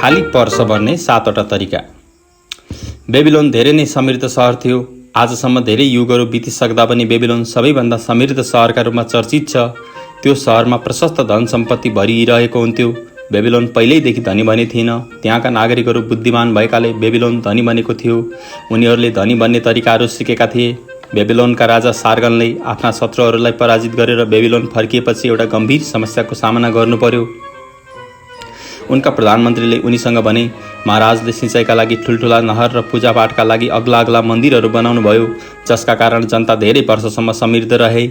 खाली पर्स भर्ने 7वटा तरिका। बेबिलोन धेरै नै समृद्ध सहर थियो। आजसम्म धेरै युगहरू बितिसक्दा पनि बेबिलोन सबैभन्दा समृद्ध सहरका रूपमा चर्चित छ। त्यो सहरमा प्रशस्त धन सम्पत्ति भरिरहेको हुन्थ्यो। बेबिलोन पहिल्यैदेखि धनी बने थिएन। त्यहाँका नागरिकहरू बुद्धिमान भएकाले बेबिलोन धनी बनेको थियो। उनीहरूले धनी बन्ने तरिकाहरू सिकेका थिए। बेबिलोनका राजा सार्गनले आफ्ना शत्रुहरूलाई पराजित गरेर बेबिलोन फर्किएपछि एउटा गम्भीर समस्याको सामना गर्नु पर्यो। उनका प्रधानमन्त्रीले उनीसँग भने, महाराजले सिँचाइका लागि ठुल्ठुला नहर र पूजापाठका लागि अग्ला अग्ला मन्दिरहरू बनाउनु भयो, जसका कारण जनता धेरै वर्षसम्म समृद्ध रहे।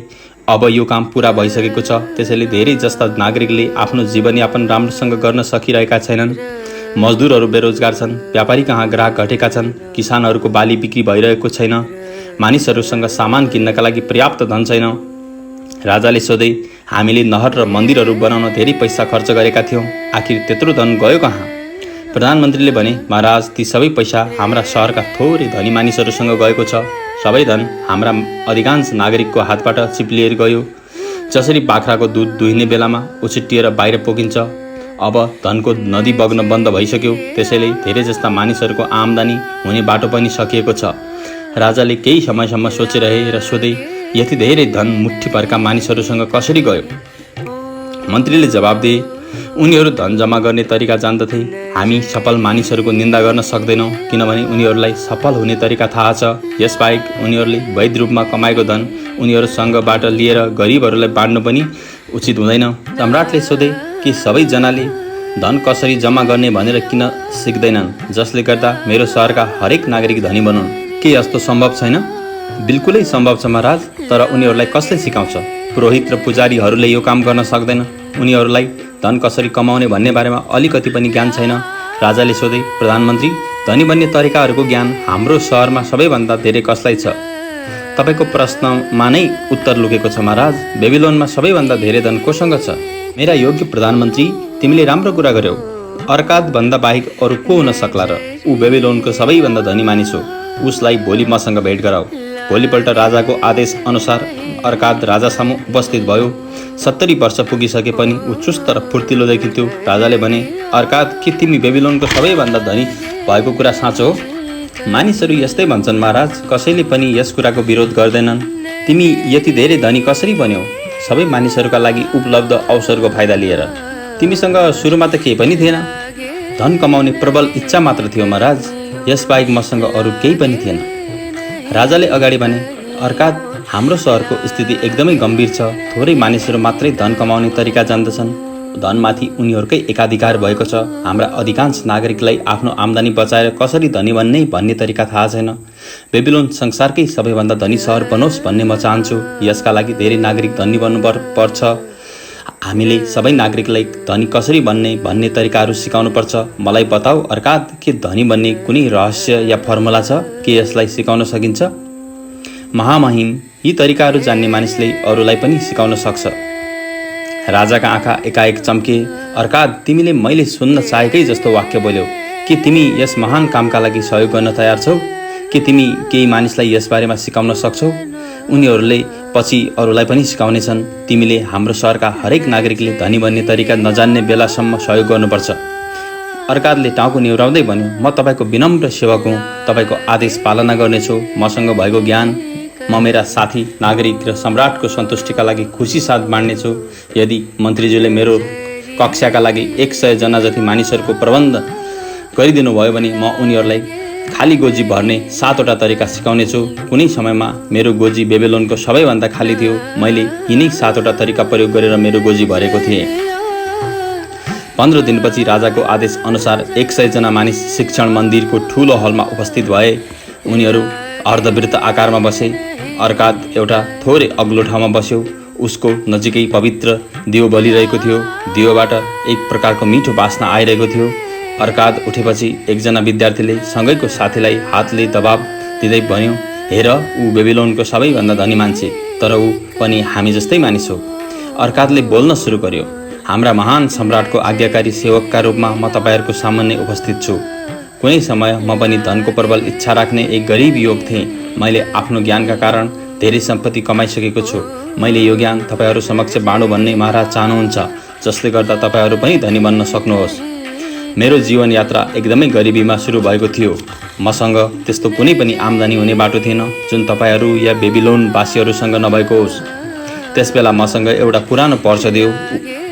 अब यो काम पुरा भइसकेको छ, त्यसैले धेरै जस्ता नागरिकले आफ्नो जीवनयापन राम्रोसँग गर्न सकिरहेका छैनन्। मजदुरहरू बेरोजगार छन्, व्यापारी कहाँ ग्राहक घटेका छन्, किसानहरूको बाली बिक्री भइरहेको छैन, मानिसहरूसँग सामान किन्नका लागि पर्याप्त धन छैन। राजाले सोधे, हामीले नहर र मन्दिरहरू बनाउन धेरै पैसा खर्च गरेका थियौँ, आखिर त्यत्रो धन गयो कहाँ? प्रधानमन्त्रीले भने, महाराज, ती सबै पैसा हाम्रा सहरका थोरै धनी मानिसहरूसँग गएको छ। सबै धन हाम्रा अधिकांश नागरिकको हातबाट चिप्लिएर गयो। जसरी बाख्राको दुध दुहिने बेलामा उछिट्टिएर बाहिर पोखिन्छ, अब धनको नदी बग्न बन्द भइसक्यो। त्यसैले धेरै जस्ता मानिसहरूको आम्दानी हुने बाटो पनि सकिएको छ। राजाले केही समयसम्म सोचिरहे र सोधे, यति धेरै धन मुठ्ठीभरका मानिसहरूसँग कसरी गयो? मन्त्रीले जवाब दिए, उनीहरू धन जम्मा गर्ने तरिका जान्दथे। हामी सफल मानिसहरूको निन्दा गर्न सक्दैनौँ, किनभने उनीहरूलाई सफल हुने तरिका थाहा छ। यसबाहेक उनीहरूले वैध रूपमा कमाएको धन उनीहरूसँगबाट लिएर गरिबहरूलाई बाँड्नु पनि उचित हुँदैन। सम्राटले सोधे कि सबैजनाले धन कसरी जम्मा गर्ने भनेर किन सिक्दैनन्, जसले गर्दा मेरो सहरका हरेक नागरिक धनी बनुन्? के यस्तो सम्भव छैन? बिल्कुलै सम्भव छ महाराज, तर उनीहरूलाई कसले सिकाउँछ? पुरोहित र पुजारीहरूले यो काम गर्न सक्दैन। उनीहरूलाई धन कसरी कमाउने भन्ने बारेमा अलिकति पनि ज्ञान छैन। राजाले सोधे, प्रधानमन्त्री, धनी बन्ने तरिकाहरूको ज्ञान हाम्रो सहरमा सबैभन्दा धेरै कसलाई छ? तपाईँको प्रश्नमा नै उत्तर लुकेको छ महाराज। बेबिलोनमा सबैभन्दा धेरै धन कोसँग छ? मेरा योग्य प्रधानमन्त्री, तिमीले राम्रो कुरा गर्यौ। अर्काद भन्दा बाहेक अरू को हुन सक्ला र? ऊ बेबिलोनको सबैभन्दा धनी मानिस हो। उसलाई भोलि मसँग भेट गराऊ। भोलिपल्ट राजाको आदेश अनुसार अर्काद राजासामु उपस्थित भयो। 70 वर्ष पुगिसके पनि ऊ चुस्त र फुर्तिलो देखिन्थ्यो। राजाले भने, अर्काद, के तिमी बेबिलोनको सबैभन्दा धनी भएको कुरा साँचो हो? मानिसहरू यस्तै भन्छन् महाराज, कसैले पनि यस कुराको विरोध गर्दैनन्। तिमी यति धेरै धनी कसरी बन्यौ? सबै मानिसहरूका लागि उपलब्ध अवसरको फाइदा लिएर। तिमीसँग सुरुमा त केही पनि थिएन। धन कमाउने प्रबल इच्छा मात्र थियो महाराज, यसबाहेक मसँग अरू केही पनि थिएन। राजाले अगाडि भने, अर्काद, हाम्रो सहरको स्थिति एकदमै गम्भीर छ। थोरै मानिसहरू मात्रै धन कमाउने तरिका जान्दछन्। धनमाथि उनीहरूकै एकाधिकार भएको छ। हाम्रा अधिकांश नागरिकलाई आफ्नो आम्दानी बचाएर कसरी धनी बन्ने भन्ने तरिका थाहा छैन। बेबिलोन संसारकै सबैभन्दा धनी सहर बनोस् भन्ने म चाहन्छु। यसका लागि धेरै नागरिक धनी बन्नु पर्छ। हामीले सबै नागरिकलाई धनी कसरी बन्ने भन्ने तरिकाहरू सिकाउनु पर्छ। मलाई बताऊ अर्काद, के धनी बन्ने कुनै रहस्य या फर्मुला छ? के यसलाई सिकाउन सकिन्छ? महामहिम, यी तरिकाहरू जान्ने मानिसले अरूलाई पनि सिकाउन सक्छ। राजाका आँखा एकाएक चम्के। अर्काद, तिमीले मैले सुन्न चाहेकै जस्तो वाक्य बोल्यौ। के तिमी यस महान कामका लागि सहयोग गर्न तयार छौ? के तिमी केही मानिसलाई यसबारेमा सिकाउन सक्छौ? उनीहरूले पछि अरूलाई पनि सिकाउनेछन्। तिमीले हाम्रो सहरका हरेक नागरिकले धनी बन्ने तरिका नजान्ने बेलासम्म सहयोग गर्नुपर्छ। अर्कादले टाउको निहुराउँदै भन्यो, म तपाईँको विनम्र सेवक हुँ। तपाईँको आदेश पालना गर्नेछु। मसँग भएको ज्ञान म मेरा साथी नागरिक र सम्राटको सन्तुष्टिका लागि खुसी साथ बाँड्नेछु। यदि मन्त्रीज्यूले मेरो कक्षाका लागि 100 जना जति मानिसहरूको प्रबन्ध गरिदिनु भयो भने म उनीहरूलाई खाली गोजी भर्ने 7वटा तरिका सिकाउनेछु। कुनै समयमा मेरो गोजी बेबिलोनको सबैभन्दा खाली थियो। मैले यिनै 7वटा तरिका प्रयोग गरेर मेरो गोजी भरेको थिएँ। 15 दिनपछि राजाको आदेश अनुसार 100 जना मानिस शिक्षण मन्दिरको ठुलो हलमा उपस्थित भए। उनीहरू अर्धवृत्त आकारमा बसे। अर्काद एउटा थोरै अग्लो ठाउँमा बस्यो। उसको नजिकै पवित्र दियो बलिरहेको थियो। दियोबाट एक प्रकारको मिठो बास्ना आइरहेको थियो। अर्काद उठेपछि एकजना विद्यार्थीले सँगैको साथीलाई हातले दबाब दिँदै भन्यो, हेर, ऊ बेबिलोनको सबैभन्दा धनी मान्छे, तर ऊ पनि हामी जस्तै मानिस हो। अर्कादले बोल्न सुरु गर्यो, हाम्रा महान सम्राटको आज्ञाकारी सेवकका रूपमा म तपाईँहरूको सामान्य उपस्थित छु। कुनै समय म पनि धनको प्रबल इच्छा राख्ने एक गरिब युवक थिएँ। मैले आफ्नो ज्ञानका कारण धेरै सम्पत्ति कमाइसकेको छु। मैले यो ज्ञान तपाईँहरू समक्ष बाँडो भन्ने महाराज चाहनुहुन्छ, जसले गर्दा तपाईँहरू पनि धनी बन्न सक्नुहोस्। मेरो जीवन यात्रा एकदमै गरिबीमा सुरु भएको थियो। मसँग त्यस्तो कुनै पनि आम्दानी हुने बाटो थिएन जुन तपाईहरू या बेबिलोनवासीहरूसँग नभएको होस्। त्यसबेला मसँग एउटा पुरानो पर्स थियो।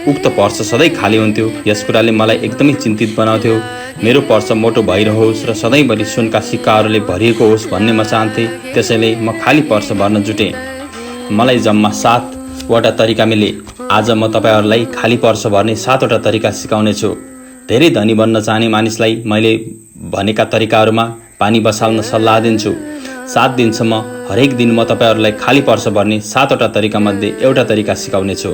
उक्त पर्स सधैँ खाली हुन्थ्यो। यस कुराले मलाई एकदमै चिन्तित बनाउँथ्यो। मेरो पर्स मोटो भइरहोस् र सधैँभरि सुनका सिक्काहरूले भरिएको होस् भन्ने म चाहन्थेँ। त्यसैले म खाली पर्स भर्न जुटेँ। मलाई जम्मा 7वटा तरिका मिले। आज म तपाईहरूलाई खाली पर्स भर्ने 7वटा तरिका सिकाउने छु। धेरै धनी बन्न चाहने मानिसलाई मैले भनेका तरिकाहरूमा पानी बसाल्न सल्लाह दिन्छु। 7 दिनसम्म हरेक दिन म तपाईहरूलाई खाली पर्स भर्ने 7वटा तरिकामध्ये एउटा तरिका सिकाउने छु।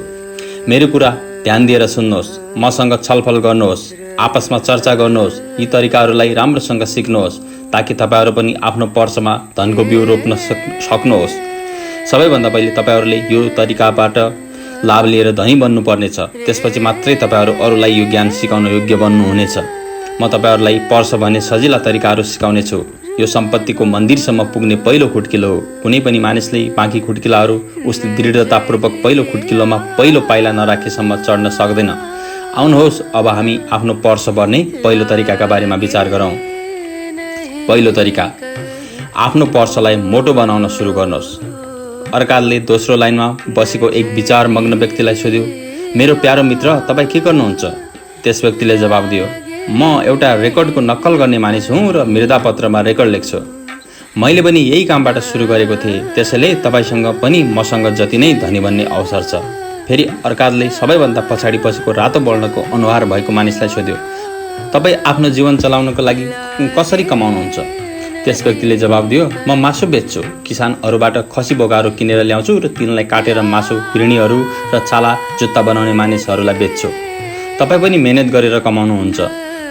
मेरो कुरा ध्यान दिएर सुन्नुहोस्। मसँग छलफल गर्नुहोस्, आपसमा चर्चा गर्नुहोस्। यी तरिकाहरूलाई राम्रोसँग सिक्नुहोस् ताकि तपाईहरू पनि आफ्नो पर्समा धनको बिउ रोप्न सक्नुहोस्। सबैभन्दा पहिले तपाईहरूले यो तरिकाबाट लाभ लिएर धनी बन्नुपर्नेछ। त्यसपछि मात्रै तपाईहरू अरूलाई यो ज्ञान सिकाउन योग्य बन्नुहुनेछ। म तपाईहरूलाई पर्स भन्ने सजिला तरिकाहरू सिकाउने छु। यो सम्पत्तिको मन्दिरसम्म पुग्ने पहिलो खुट्किलो हो। कुनै पनि मानिसले बाँकी खुट्किलाहरू उसले दृढतापूर्वक पहिलो खुट्किलोमा पहिलो पाइला नराखेसम्म चढ्न सक्दैन। आउनुहोस् अब हामी आफ्नो पर्स भर्ने पहिलो तरिकाका बारेमा विचार गरौँ। पहिलो तरिका, आफ्नो पर्सलाई मोटो बनाउन सुरु गर्नुहोस्। अर्काले दोस्रो लाइनमा बसेको एक विचार मग्न व्यक्तिलाई सोध्यो, मेरो प्यारो मित्र तपाईँ के गर्नुहुन्छ? त्यस व्यक्तिले जवाब दियो, म एउटा रेकर्डको नक्कल गर्ने मानिस हुँ र मृदापत्रमा रेकर्ड लेख्छु। मैले पनि यही कामबाट सुरु गरेको थिएँ। त्यसैले तपाईँसँग पनि मसँग जति नै धनी बन्ने अवसर छ। फेरि अर्काले सबैभन्दा पछाडि बसेको रातो वर्णको अनुहार भएको मानिसलाई सोध्यो, तपाईँ आफ्नो जीवन चलाउनको लागि कसरी कमाउनुहुन्छ? त्यस व्यक्तिले जवाब दियो, म मासु बेच्छु। किसानहरूबाट खसी बोकाहरू किनेर ल्याउँछु र तिनलाई काटेर मासु हिरणीहरू र छाला जुत्ता बनाउने मानिसहरूलाई बेच्छु। तपाईँ पनि मेहनत गरेर कमाउनुहुन्छ।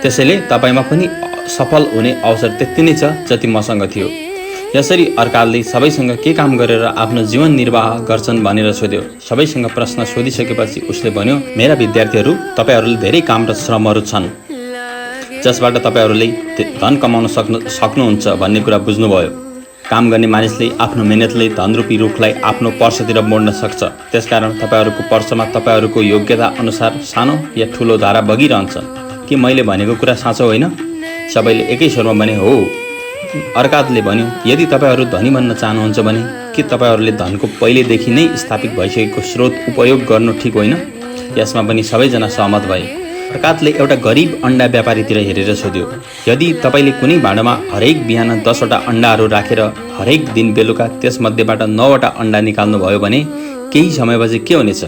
त्यसैले तपाईँमा पनि सफल हुने अवसर त्यति नै छ जति मसँग थियो। यसरी अर्काले सबैसँग के काम गरेर आफ्नो जीवन निर्वाह गर्छन् भनेर सोध्यो। सबैसँग प्रश्न सोधिसकेपछि उसले भन्यो, मेरा विद्यार्थीहरू, तपाईँहरूले धेरै काम र श्रमहरू छन् जसबाट तपाईँहरूले धन कमाउन सक्नुहुन्छ भन्ने कुरा बुझ्नुभयो। काम गर्ने मानिसले आफ्नो मेहनतले धनरूपी रुखलाई आफ्नो पर्सतिर मोड्न सक्छ। त्यसकारण तपाईँहरूको पर्समा तपाईँहरूको योग्यता अनुसार सानो या ठुलो धारा बगिरहन्छ। के मैले भनेको कुरा साँचो होइन? सबैले एकै स्वरमा भने हो। अर्काले भन्यो, यदि तपाईँहरू धनी बन्न चाहनुहुन्छ भने के तपाईँहरूले धनको पहिलेदेखि नै स्थापित भइसकेको स्रोत उपयोग गर्नु ठिक होइन? यसमा पनि सबैजना सहमत भए। अर्काले एउटा गरिब अन्डा व्यापारीतिर हेरेर सोध्यो, यदि तपाईँले कुनै भाँडोमा हरेक बिहान 10वटा अन्डाहरू राखेर हरेक दिन बेलुका त्यसमध्येबाट 9वटा अन्डा निकाल्नुभयो भने केही समयपछि के हुनेछ?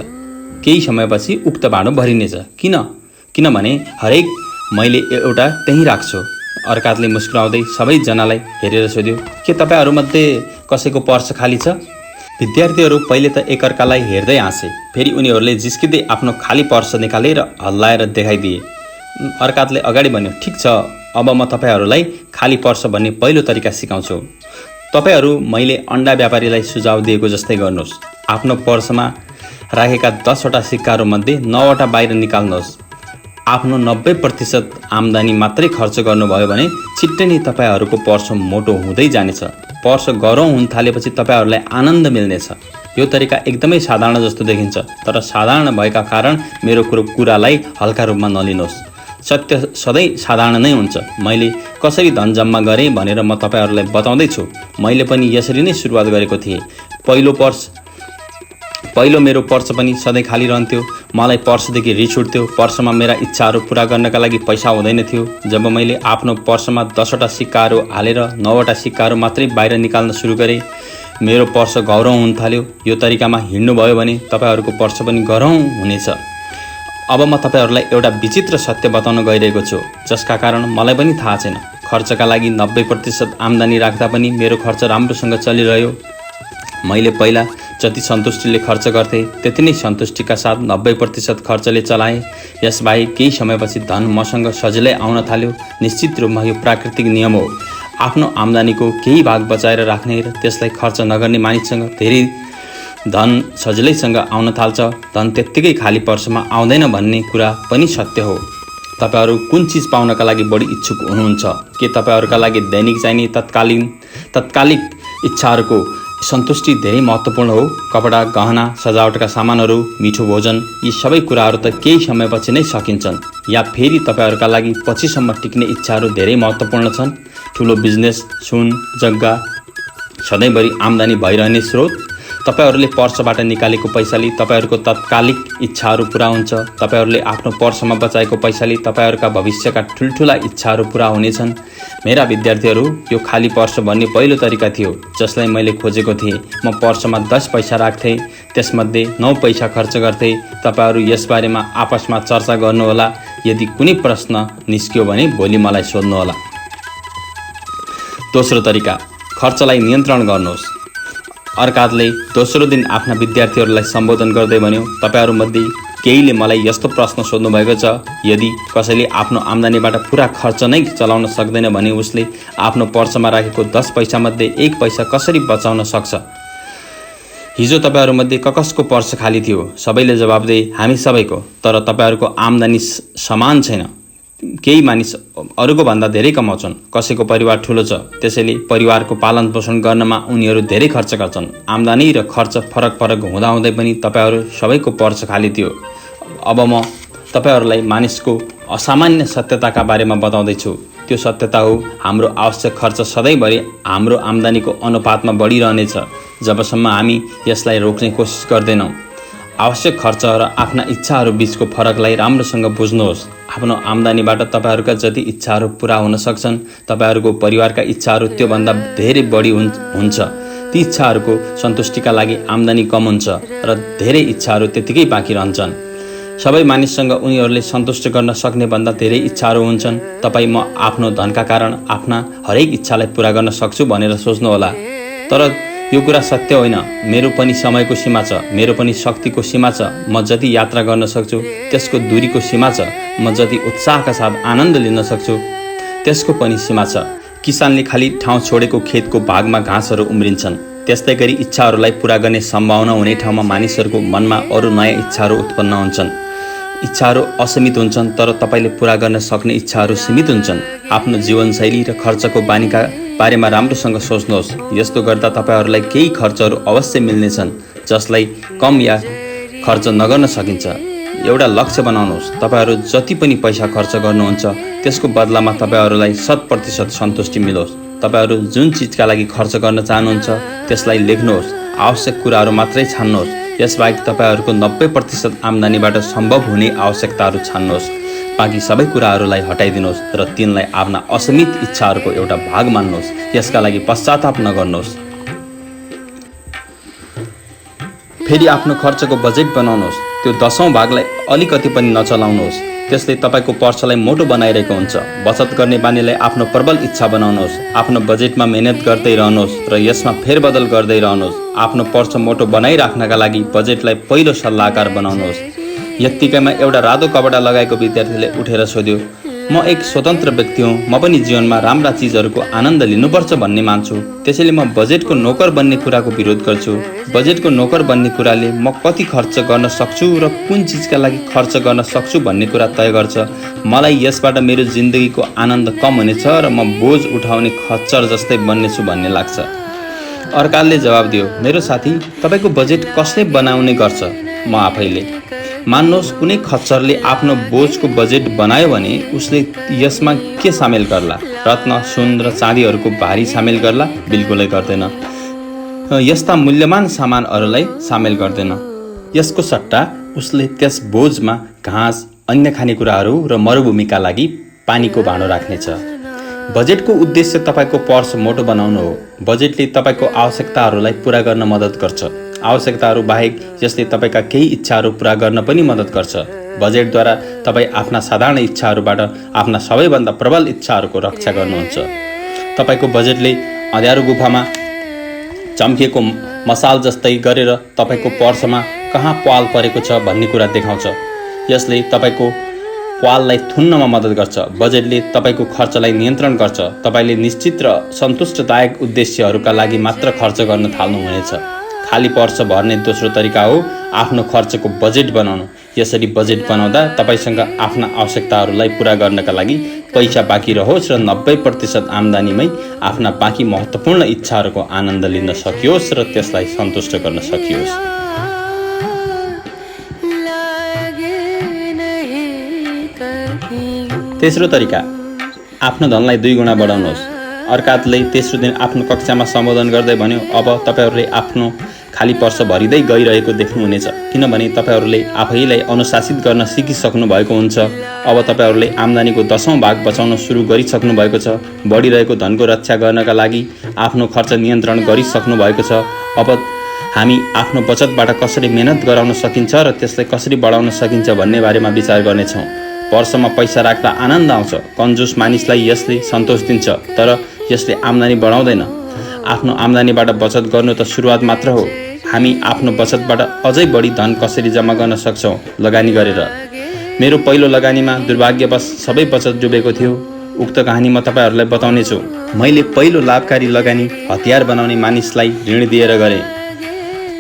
केही समयपछि उक्त भाँडो भरिनेछ। किनभने हरेक मैले एउटा त्यहीँ राख्छु। अर्काले मुस्कुराउँदै सबैजनालाई हेरेर सोध्यो, के तपाईँहरूमध्ये कसैको पर्स खाली छ? विद्यार्थीहरू पहिले त एकअर्कालाई हेर्दै हाँसे। फेरि उनीहरूले जिस्किँदै आफ्नो खाली पर्स निकालेर हल्लाएर देखाइदिए। अर्काले अगाडि भन्यो, ठिक छ, अब म तपाईँहरूलाई खाली पर्स भन्ने पहिलो तरिका सिकाउँछु। तपाईँहरू मैले अन्डा व्यापारीलाई सुझाव दिएको जस्तै गर्नुहोस्। आफ्नो पर्समा राखेका 10वटा सिक्काहरूमध्ये 9वटा बाहिर निकाल्नुहोस्। आफ्नो 90% आम्दानी मात्रै खर्च गर्नुभयो भने छिट्टै नै तपाईँहरूको पर्स मोटो हुँदै जानेछ। पर्स गह्रौँ हुन थालेपछि तपाईँहरूलाई आनन्द मिल्नेछ। यो तरिका एकदमै साधारण जस्तो देखिन्छ, तर साधारण भएका कारण मेरो कुरालाई हल्का रूपमा नलिनुहोस्। सत्य सधैँ साधारण नै हुन्छ। मैले कसरी धन जम्मा गरेँ भनेर म तपाईँहरूलाई बताउँदैछु। मैले पनि यसरी नै सुरुवात गरेको थिएँ। पहिलो मेरो पर्स पनि सधैँ खाली रहन्थ्यो। मलाई पर्सदेखि रिस उठ्थ्यो। पर्समा मेरा इच्छाहरू पुरा गर्नका लागि पैसा हुँदैन थियो। जब मैले आफ्नो पर्समा 10वटा सिक्काहरू हालेर 9वटा सिक्काहरू मात्रै बाहिर निकाल्न सुरु गरेँ, मेरो पर्स गह्रौँ हुन थाल्यो। यो तरिकामा हिँड्नुभयो भने तपाईँहरूको पर्स पनि गह्रौँ हुनेछ। अब म तपाईँहरूलाई एउटा विचित्र सत्य बताउन गइरहेको छु जसका कारण मलाई पनि थाहा छैन। खर्चका लागि 90% आम्दानी राख्दा पनि मेरो खर्च राम्रोसँग चलिरह्यो। मैले पहिला जति सन्तुष्टिले खर्च गर्थेँ त्यति नै सन्तुष्टिका साथ 90% खर्चले चलाएँ। यसबाहेक केही समयपछि धन मसँग सजिलै आउन थाल्यो। निश्चित रूपमा यो प्राकृतिक नियम हो। आफ्नो आम्दानीको केही भाग बचाएर राख्ने र त्यसलाई खर्च नगर्ने मानिससँग धेरै धन सजिलैसँग आउन थाल्छ। धन त्यत्तिकै खाली पर्समा आउँदैन भन्ने कुरा पनि सत्य हो। तपाईँहरू कुन चिज पाउनका लागि बढी इच्छुक हुनुहुन्छ? के तपाईँहरूका लागि दैनिक चाहिने तत्कालिक इच्छाहरूको सन्तुष्टि धेरै महत्त्वपूर्ण हो। कपडा, गहना, सजावटका सामानहरू, मिठो भोजन, यी सबै कुराहरू त केही समयपछि नै सकिन्छन्, या फेरि तपाईँहरूका लागि पछिसम्म टिक्ने इच्छाहरू धेरै महत्त्वपूर्ण छन्। ठुलो बिजनेस, सुन, जग्गा, सधैँभरि आम्दानी भइरहने स्रोत, तपाईहरूले पर्सबाट निकालेको पैसाले तपाईँहरूको तत्कालिक इच्छाहरू पुरा हुन्छ। तपाईँहरूले आफ्नो पर्समा बचाएको पैसाले तपाईँहरूका भविष्यका ठुल्ठुला इच्छाहरू पुरा हुनेछन्। मेरा विद्यार्थीहरू, यो खाली पर्स भन्ने पहिलो तरिका थियो जसलाई मैले खोजेको थिएँ। म पर्समा 10 पैसा राख्थेँ, त्यसमध्ये 9 पैसा खर्च गर्थेँ। तपाईँहरू यसबारेमा आपसमा चर्चा गर्नुहोला। यदि कुनै प्रश्न निस्क्यो भने भोलि मलाई सोध्नुहोला। दोस्रो तरिका, खर्चलाई नियन्त्रण गर्नुहोस्। अर्काले दोस्रो दिन आफ्ना विद्यार्थीहरूलाई सम्बोधन गर्दै भन्यो, तपाईहरूमध्ये केहीले मलाई यस्तो प्रश्न सोध्नु भएको छ, यदि कसैले आफ्नो आम्दानीबाट पुरा खर्च नै चलाउन सक्दैन भने उसले आफ्नो पर्समा राखेको 10 पैसामध्ये 1 पैसा कसरी बचाउन सक्छ? हिजो तपाईँहरूमध्ये कसको पर्स खाली थियो? सबैले जवाब दिए, हामी सबैको। तर तपाईँहरूको आम्दानी समान छैन। केही मानिस अरूको भन्दा धेरै कमाउँछन्, कसैको परिवार ठुलो छ, त्यसैले परिवारको पालन पोषण गर्नमा उनीहरू धेरै खर्च गर्छन्। आम्दानी र खर्च फरक हुँदाहुँदै पनि तपाईँहरू सबैको पर्स खाली थियो। अब म तपाईँहरूलाई मानिसको असामान्य सत्यताका बारेमा बताउँदैछु। त्यो सत्यता हो, हाम्रो आवश्यक खर्च सधैँभरि हाम्रो आम्दानीको अनुपातमा बढिरहनेछ जबसम्म हामी यसलाई रोक्ने कोसिस गर्दैनौँ। आवश्यक खर्च र आफ्ना इच्छाहरू बीचको फरकलाई राम्रोसँग बुझ्नुहोस्। आफ्नो आम्दानीबाट तपाईँहरूका जति इच्छाहरू पुरा हुन सक्छन्, तपाईँहरूको परिवारका इच्छाहरू त्योभन्दा धेरै बढी हुन्छ। ती इच्छाहरूको सन्तुष्टिका लागि आम्दानी कम हुन्छ र धेरै इच्छाहरू त्यतिकै बाँकी रहन्छन्। सबै मानिससँग उनीहरूले सन्तुष्ट गर्न सक्ने भन्दा धेरै इच्छाहरू हुन्छन्। तपाईँ म आफ्नो धनका कारण आफ्ना हरेक इच्छालाई पुरा गर्न सक्छु भनेर सोच्नुहोला, तर यो कुरा सत्य होइन। मेरो पनि समयको सीमा छ, मेरो पनि शक्तिको सीमा छ। म जति यात्रा गर्न सक्छु त्यसको दूरीको सीमा छ। म जति उत्साहका साथ आनन्द लिन सक्छु त्यसको पनि सीमा छ। किसानले खाली ठाउँ छोडेको खेतको भागमा घाँसहरू उम्रिन्छन्। त्यस्तै गरी इच्छाहरूलाई पुरा गर्ने सम्भावना हुने ठाउँमा मानिसहरूको मनमा अरू नयाँ इच्छाहरू उत्पन्न हुन्छन्। इच्छाहरू असीमित हुन्छन्, तर तपाईँले पुरा गर्न सक्ने इच्छाहरू सीमित हुन्छन्। आफ्नो जीवनशैली र खर्चको बानीका बारेमा राम्रोसँग सोच्नुहोस्। यस्तो गर्दा तपाईँहरूलाई केही खर्चहरू अवश्य मिल्नेछन् जसलाई कम या खर्च नगर्न सकिन्छ। एउटा लक्ष्य बनाउनुहोस्। तपाईँहरू जति पनि पैसा खर्च गर्नुहुन्छ त्यसको बदलामा तपाईँहरूलाई 100% सन्तुष्टि मिलोस्। तपाईँहरू जुन चिजका लागि खर्च गर्न चाहनुहुन्छ त्यसलाई लेख्नुहोस्। आवश्यक कुराहरू मात्रै छान्नुहोस्। यसबाहेक तपाईँहरूको 90% आम्दानीबाट सम्भव हुने आवश्यकताहरू छान्नुहोस्। बाँकी सबै कुराहरूलाई हटाइदिनुहोस् र तिनलाई आफ्ना असीमित इच्छाहरूको एउटा भाग मान्नुहोस्। यसका लागि पश्चाताप नगर्नुहोस्। फेरि आफ्नो खर्चको बजेट बनाउनुहोस्। त्यो 10औं भागलाई अलिकति पनि नचलाउनुहोस्। त्यसले तपाईँको पर्सलाई मोटो बनाइरहेको हुन्छ। बचत गर्ने बानीलाई आफ्नो प्रबल इच्छा बनाउनुहोस्। आफ्नो बजेटमा मेहनत गर्दै रहनुहोस् र यसमा फेरबदल गर्दै रहनुहोस्। आफ्नो पर्स मोटो बनाइराख्नका लागि बजेटलाई पहिलो सल्लाहकार बनाउनुहोस्। यत्तिकैमा एउटा रातो कपडा लगाएको विद्यार्थीले उठेर सोध्यो, म एक स्वतन्त्र व्यक्ति हुँ, म पनि जीवनमा राम्रा चिजहरूको आनन्द लिनुपर्छ भन्ने मान्छु। त्यसैले म बजेटको नोकर बन्ने कुराको विरोध गर्छु। बजेटको नोकर बन्ने कुराले म कति खर्च गर्न सक्छु र कुन चिजका लागि खर्च गर्न सक्छु भन्ने कुरा तय गर्छ। मलाई यसबाट मेरो जिन्दगीको आनन्द कम हुनेछ र म बोझ उठाउने खच्चर जस्तै बन्नेछु भन्ने लाग्छ। अर्काले जवाब दियो, मेरो साथी, तपाईँको बजेट कसले बनाउने गर्छ? म आफैले। मान्नुहोस्, कुनै खच्चरले आफ्नो बोझको बजेट बनायो भने उसले यसमा के सामेल गर्ला? रत्न, सुन र चाँदीहरूको भारी सामेल गर्ला? बिल्कुलै गर्दैन। यस्ता मूल्यवान सामानहरूलाई सामेल गर्दैन। यसको सट्टा उसले त्यस बोझमा घाँस, अन्य खानेकुराहरू र मरुभूमिका लागि पानीको भाँडो राख्नेछ। बजेटको उद्देश्य तपाईँको पर्स मोटो बनाउनु हो। बजेटले तपाईँको आवश्यकताहरूलाई पुरा गर्न मद्दत गर्छ। आवश्यकताहरू बाहेक यसले तपाईँका केही इच्छाहरू पुरा गर्न पनि मद्दत गर्छ। बजेटद्वारा तपाईँ आफ्ना साधारण इच्छाहरूबाट आफ्ना सबैभन्दा प्रबल इच्छाहरूको रक्षा गर्नुहुन्छ। तपाईँको बजेटले अँध्यारो गुफामा चम्किएको मसाल जस्तै गरेर तपाईँको पर्समा कहाँ प्वाल परेको छ भन्ने कुरा देखाउँछ। यसले तपाईँको प्वाललाई थुन्नमा मद्दत गर्छ। बजेटले तपाईँको खर्चलाई नियन्त्रण गर्छ। तपाईँले निश्चित र सन्तुष्टदायक उद्देश्यहरूका लागि मात्र खर्च गर्न थाल्नुहुनेछ। खाली पर्स भर्ने दोस्रो तरिका हो आफ्नो खर्चको बजेट बनाउनु। यसरी बजेट बनाउँदा तपाईँसँग आफ्ना आवश्यकताहरूलाई पुरा गर्नका लागि पैसा बाँकी रहोस् र 90% आम्दानीमै आफ्ना बाँकी महत्त्वपूर्ण इच्छाहरूको आनन्द लिन सकियोस् र त्यसलाई सन्तुष्ट गर्न सकियोस्। तेस्रो तरिका, आफ्नो धनलाई 2 गुणा बढाउनुहोस्। अर्काले तेस्रो दिन आफ्नो कक्षामा सम्बोधन गर्दै भन्यो, अब तपाईहरूले आफ्नो खाली पर्स भरिँदै गइरहेको देख्नुहुनेछ, किनभने तपाईहरूले आफैलाई अनुशासित गर्न सिकिसक्नु भएको हुन्छ। अब तपाईहरूले आम्दानीको 10औं भाग बचाउन सुरु गरिसक्नु भएको छ। बढिरहेको धनको रक्षा गर्नका लागि आफ्नो खर्च नियन्त्रण गरिसक्नु भएको छ। अब हामी आफ्नो बचतबाट कसरी मेहनत गराउन सकिन्छ र त्यसलाई कसरी बढाउन सकिन्छ भन्ने बारेमा विचार गर्नेछौँ। पर्समा पैसा राख्दा आनन्द आउँछ। कन्जुस मानिसलाई यसले सन्तोष दिन्छ, तर यसले आम्दानी बढाउँदैन। आफ्नो आम्दानीबाट बचत गर्नु त सुरुवात मात्र हो। हामी आफ्नो बचतबाट अझै बढी धन कसरी जम्मा गर्न सक्छौँ? लगानी गरेर। मेरो पहिलो लगानीमा दुर्भाग्यवश सबै बचत डुबेको थियो। उक्त कहानी म तपाईँहरूलाई बताउने छु। मैले पहिलो लाभकारी लगानी हतियार बनाउने मानिसलाई ऋण दिएर गरेँ।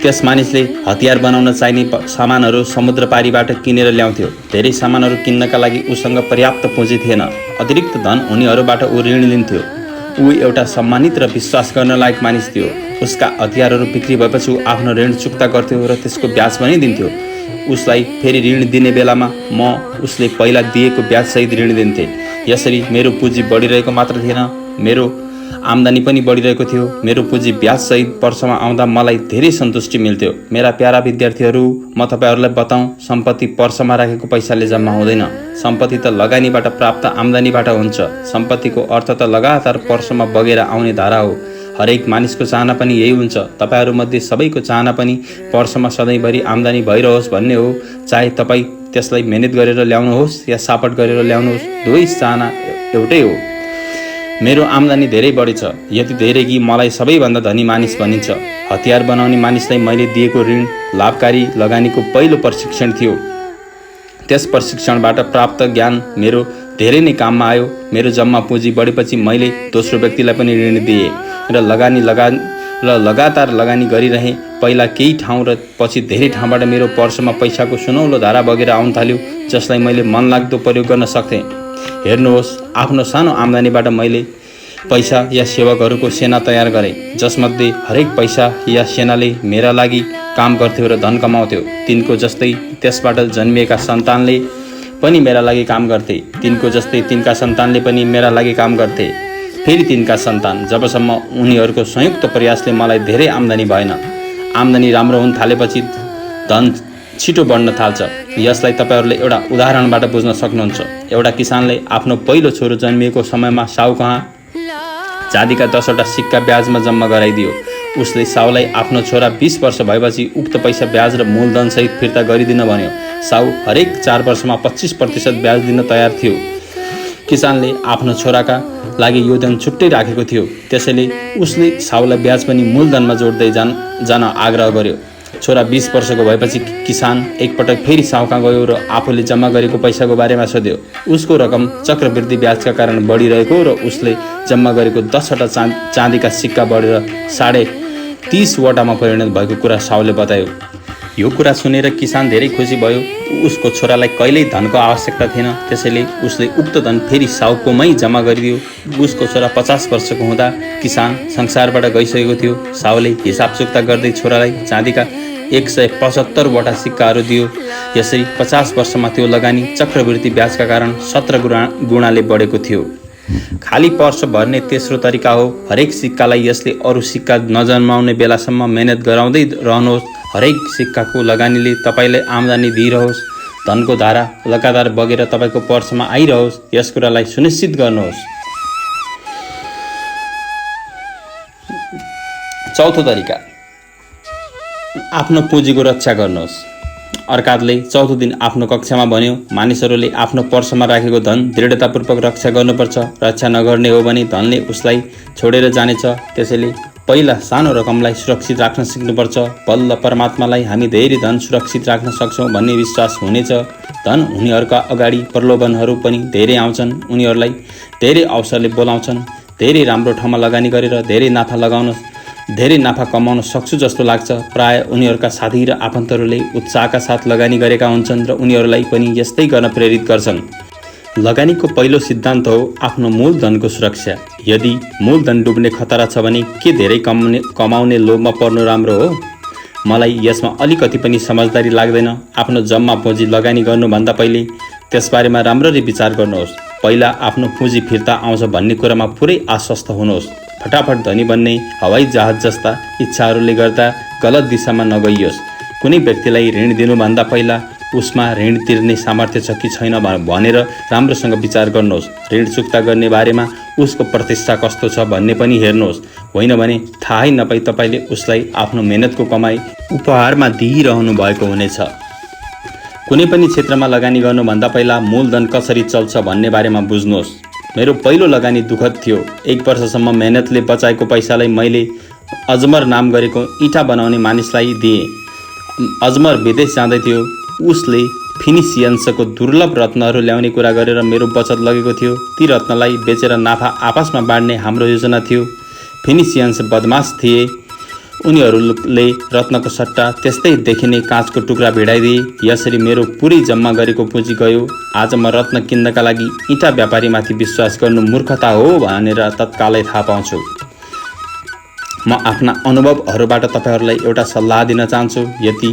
त्यस मानिसले हतियार बनाउन चाहिने सामानहरू समुद्र पारीबाट किनेर ल्याउँथ्यो। धेरै सामानहरू किन्नका लागि उसँग पर्याप्त पुँजी थिएन। अतिरिक्त धन उनीहरूबाट ऊ ऋण लिन्थ्यो। ऊ एउटा सम्मानित र विश्वास गर्न लायक मानिस थियो। उसका हतियारहरू बिक्री भएपछि ऊ आफ्नो ऋण चुक्ता गर्थ्यो र त्यसको ब्याज पनि दिन्थ्यो। उसलाई फेरि ऋण दिने बेलामा म उसले पहिला दिएको ब्याजसहित ऋण दिन्थेँ। यसरी मेरो पुँजी बढिरहेको मात्र थिएन, मेरो आम्दानी पनि बढिरहेको थियो। मेरो पुँजी ब्याजसहित वर्षमा आउँदा मलाई धेरै सन्तुष्टि मिल्थ्यो। मेरा प्यारा विद्यार्थीहरू, म तपाईँहरूलाई बताउँ, सम्पत्ति पर्समा राखेको पैसाले जम्मा हुँदैन। सम्पत्ति त लगानीबाट प्राप्त आम्दानीबाट हुन्छ। सम्पत्तिको अर्थ त लगातार पर्समा बगेर आउने धारा हो। हरेक मानिसको चाहना पनि यही हुन्छ। तपाईँहरूमध्ये सबैको चाहना पनि पर्समा सधैँभरि आम्दानी भइरहोस् भन्ने हो। चाहे तपाईँ त्यसलाई मेहनत गरेर ल्याउनुहोस् या सापट गरेर ल्याउनुहोस्, दुवै चाहना एउटै हो। मेरो आम्दानी धेरै बढी छ, यति धेरै कि मलाई सबैभन्दा धनी मानिस भनिन्छ। हतियार बनाउने मानिसलाई मैले दिएको ऋण लाभकारी लगानीको पहिलो प्रशिक्षण थियो। त्यस प्रशिक्षणबाट प्राप्त ज्ञान मेरो धेरै नै काममा आयो। मेरो जम्मा पुँजी बढेपछि मैले दोस्रो व्यक्तिलाई पनि ऋण दिएँ र लगातार लगानी गरिरहेँ। पहिला केही ठाउँ र पछि धेरै ठाउँबाट मेरो पर्समा पैसाको सुनौलो धारा बगेर आउन थाल्यो, जसलाई मैले मनलाग्दो प्रयोग गर्न सक्थेँ। हेर्नुहोस्, आफ्नो सानो आम्दानीबाट मैले पैसा या सेवकहरूको सेना तयार गरेँ, जसमध्ये हरेक पैसा या सेनाले मेरा लागि काम गर्थ्यो र धन कमाउँथ्यो। तिनको जस्तै त्यसबाट जन्मिएका सन्तानले पनि मेरा लागि काम गर्थे। तिनको जस्तै तिनका सन्तानले पनि मेरा लागि काम गर्थे। फेरि तिनका सन्तान, जबसम्म उनीहरूको संयुक्त प्रयासले मलाई धेरै आम्दानी भएन। आम्दानी राम्रो हुन थालेपछि धन छिटो बढ्न थाल्छ। यसलाई तपाईँहरूले एउटा उदाहरणबाट बुझ्न सक्नुहुन्छ। एउटा किसानले आफ्नो पहिलो छोरो जन्मिएको समयमा साउ कहाँ चाँदीका 10वटा सिक्का ब्याजमा जम्मा गराइदियो। उसले साउलाई आफ्नो छोरा 20 वर्ष भएपछि उक्त पैसा ब्याज र मूलधनसहित फिर्ता गरिदिन भन्यो। साउ हरेक 4 वर्षमा 25% ब्याज दिन तयार थियो। किसानले आफ्नो छोराका लागि यो धन छुट्टै राखेको थियो, त्यसैले उसले साउलाई ब्याज पनि मूलधनमा जोड्दै जान आग्रह गर्यो। छोरा 20 वर्षको भएपछि किसान एकपटक फेरि साउका गयो र आफूले जम्मा गरेको पैसाको बारेमा सोध्यो। उसको रकम चक्रवृद्धि ब्याजका कारण बढिरहेको र उसले जम्मा गरेको 10वटा चाँदीका सिक्का बढेर 30.5 वटामा परिणत भएको कुरा साउले बतायो। यो कुरा सुनेर किसान धेरै खुसी भयो। उसको छोरालाई कहिल्यै धनको आवश्यकता थिएन, त्यसैले उसले उक्त धन फेरि साउकोमै जम्मा गरिदियो। उसको छोरा 50 वर्षको हुँदा किसान संसारबाट गइसकेको थियो। साउले हिसाब चुक्ता गर्दै छोरालाई चाँदीका 175 वटा सिक्काहरू दियो। यसरी 50 वर्षमा त्यो लगानी चक्रवृद्धि ब्याजका कारण 17 गुणाले बढेको थियो। खाली पर्स भर्ने तेस्रो तरिका हो, हरेक सिक्कालाई यसले अरू सिक्का नजन्माउने बेलासम्म मेहनत गराउँदै रहनुहोस्। हरेक सिक्काको लगानीले तपाईँलाई आम्दानी दिइरहोस्। धनको धारा लगातार बगेर तपाईँको पर्समा आइरहोस्, यस कुरालाई सुनिश्चित गर्नुहोस्। चौथो तरिका, आफ्नो पुँजीको रक्षा गर्नुहोस्। अर्काले चौथो दिन आफ्नो कक्षामा भन्यो, मानिसहरूले आफ्नो पर्समा राखेको धन दृढतापूर्वक रक्षा गर्नुपर्छ। रक्षा नगर्ने हो भने धनले उसलाई छोडेर जानेछ। त्यसैले पहिला सानो रकमलाई सुरक्षित राख्न सिक्नुपर्छ। बल्ल परमात्मालाई हामी धेरै धन सुरक्षित राख्न सक्छौँ भन्ने विश्वास हुनेछ। धन हुनेहरूका अगाडि प्रलोभनहरू पनि धेरै आउँछन्। उनीहरूलाई धेरै अवसरले बोलाउँछन्। धेरै राम्रो ठाउँमा लगानी गरेर धेरै नाफा कमाउन सक्छु जस्तो लाग्छ। प्राय उनीहरूका साथी र आफन्तहरूले उत्साहका साथ लगानी गरेका हुन्छन् र उनीहरूलाई पनि यस्तै गर्न प्रेरित गर्छन्। लगानीको पहिलो सिद्धान्त हो आफ्नो मूलधनको सुरक्षा। यदि मूलधन डुब्ने खतरा छ भने के धेरै कमाउने लोभमा पर्नु राम्रो हो? मलाई यसमा अलिकति पनि समझदारी लाग्दैन। आफ्नो जम्मा पुँजी लगानी गर्नुभन्दा पहिले त्यसबारेमा राम्ररी विचार गर्नुहोस्। पहिला आफ्नो पुँजी फिर्ता आउँछ भन्ने कुरामा पुरै आश्वस्त हुनुहोस्। फटाफट धनी बन्ने हवाई जहाज जस्ता इच्छाहरूले गर्दा गलत दिशामा नगइयोस्। कुनै व्यक्तिलाई ऋण दिनुभन्दा पहिला उसमा ऋण तिर्ने सामर्थ्य छ कि छैन भनेर राम्रोसँग विचार गर्नुहोस्। ऋण चुक्ता गर्ने बारेमा उसको प्रतिष्ठा कस्तो छ भन्ने पनि हेर्नुहोस्। होइन भने थाहै नपाई तपाईँले उसलाई आफ्नो मेहनतको कमाई उपहारमा दिइरहनु भएको हुनेछ। कुनै पनि क्षेत्रमा लगानी गर्नुभन्दा पहिला मूलधन कसरी चल्छ भन्ने बारेमा बुझ्नुहोस्। मेरो पहिलो लगानी दुःखद थियो। 1 वर्षसम्म मेहनतले बचाएको पैसालाई मैले अजमर नाम गरेको इँटा बनाउने मानिसलाई दिएँ। अजमर विदेश जाँदै थियो। उसले फिनिसियन्सको दुर्लभ रत्नहरू ल्याउने कुरा गरेर मेरो बचत लगेको थियो। ती रत्नलाई बेचेर नाफा आपसमा बाँड्ने हाम्रो योजना थियो। फिनिसियन्स बदमाश थिए। उनीहरूले रत्नको सट्टा त्यस्तै देखिने काँचको टुक्रा भिडाइदिए। यसरी मेरो पुरै जम्मा गरेको पुँजी गयो। आज म रत्न किन्नका लागि इँटा व्यापारीमाथि विश्वास गर्नु मूर्खता हो भनेर तत्कालै थाहा पाउँछु। म आफ्ना अनुभवहरूबाट तपाईँहरूलाई एउटा सल्लाह दिन चाहन्छु। यदि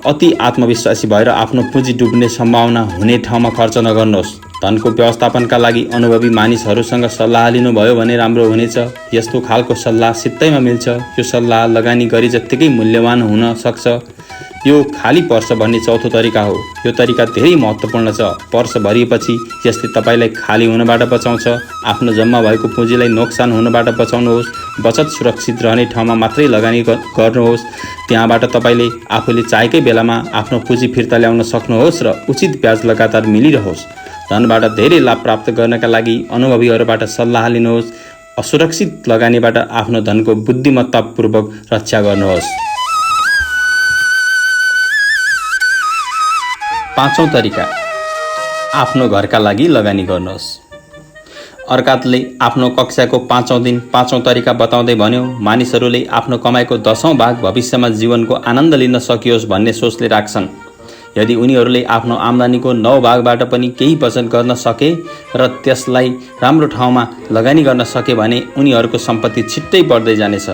अति आत्मविश्वासी भएर आफ्नो पुँजी डुब्ने सम्भावना हुने ठाउँमा खर्च नगर्नुहोस्। धनको व्यवस्थापनका लागि अनुभवी मानिसहरूसँग सल्लाह लिनुभयो भने राम्रो हुनेछ। यस्तो खालको सल्लाह सित्तैमा मिल्छ। यो सल्लाह लगानी गरी जत्तिकै मूल्यवान हुन सक्छ। यो खाली पर्स भन्ने चौथो तरिका हो। यो तरिका धेरै महत्त्वपूर्ण छ। पर्स भरिएपछि यसले तपाईँलाई खाली हुनबाट बचाउँछ। आफ्नो जम्मा भएको पुँजीलाई नोक्सान हुनबाट बचाउनुहोस्। बचत सुरक्षित रहने ठाउँमा मात्रै लगानी गर्नुहोस्। त्यहाँबाट तपाईँले आफूले चाहेकै बेलामा आफ्नो पुँजी फिर्ता ल्याउन सक्नुहोस् र उचित ब्याज लगातार मिलिरहोस्। धनबाट धेरै लाभ प्राप्त गर्नका लागि अनुभवीहरूबाट सल्लाह लिनुहोस्। असुरक्षित लगानीबाट आफ्नो धनको बुद्धिमत्तापूर्वक रक्षा गर्नुहोस्। 5औं तरिका, आफ्नो घरका लागि लगानी गर्नुहोस्। अर्काले आफ्नो कक्षाको 5औं दिन 5औं तरिका बताउँदै भन्यो, मानिसहरूले आफ्नो कमाइको 10औं भाग भविष्यमा जीवनको आनन्द लिन सकियोस् भन्ने सोचले राख्छन्। यदि उनीहरूले आफ्नो आम्दानीको 9 भागबाट पनि केही बचत गर्न सके र त्यसलाई राम्रो ठाउँमा लगानी गर्न सके भने उनीहरूको सम्पत्ति छिट्टै बढ्दै जानेछ।